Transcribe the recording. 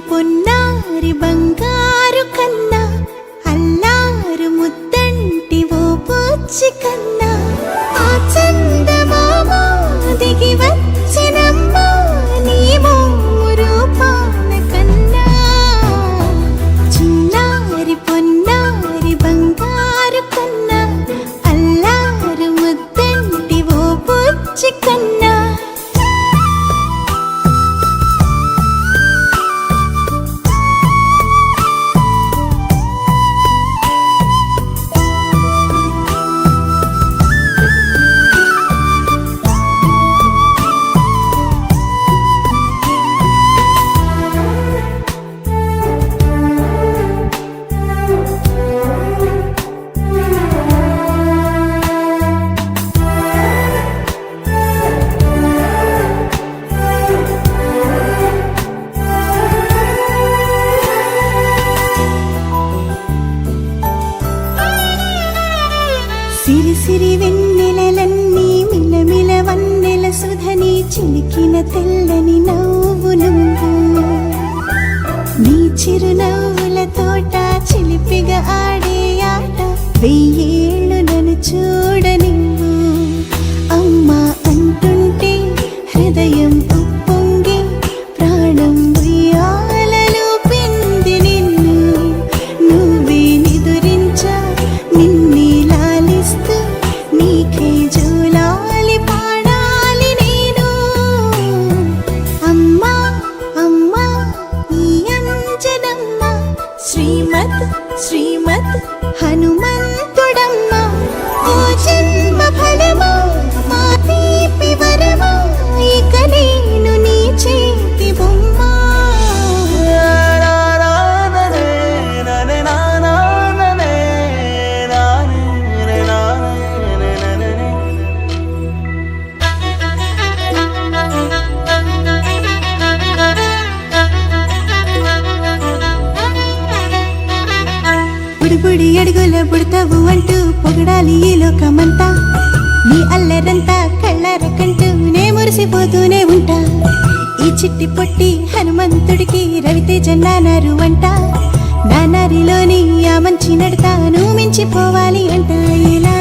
పొన్నారి బంగారు కన్నా అల్లారు ముద్దంటి ఓ పూచి కన్నా ఆ చందమామ దిగి వచ్చినమ్మా నీ రూపాన కన్నా చిన్నారి పొన్నారి బంగారు కన్నా అల్లారు ముద్దంటి ఓ పూచి కన్నా సిరి సిరి వెన్నెలలన్నీ మిలమిల వన్నెల సుధని చిలికిన తెల్లని నవ్వు నువ్వు నీ చిరునవ్వుల తోట చిలిపిగా ఆడే ఆట వెయ్యేళ్ళు నన్ను చూడ నువ్వు అమ్మా అంటుంటే హృదయం ఉప్పొంగి ప్రాణం ఉయ్యాలలో పింది నిన్ను నువ్వే నిదురించా నిన్నే నీకే జూలాలి పాడాలి నేను అమ్మా అమ్మా ఈ అంజనమ్మ శ్రీమత్ శ్రీమత్ హనుమంతుడమ్మ ఓ జన్మ ఫలమా మా తీపి వరమా ఇక నేను నీ చేతి బొమ్మ బుడి అడుగుల బుడతావు అంటూ పొగడాలి ఈ లోకమంతా నీ అల్లరంతా కళ్ళారకంటూనే మురిసిపోతూనే ఉంటా ఈ చిట్టి పొట్టి హనుమంతుడికి రవితేజ నానారు అంట నానారిలోని ఆ మంచి నడతాను మించిపోవాలి అంట ఇలా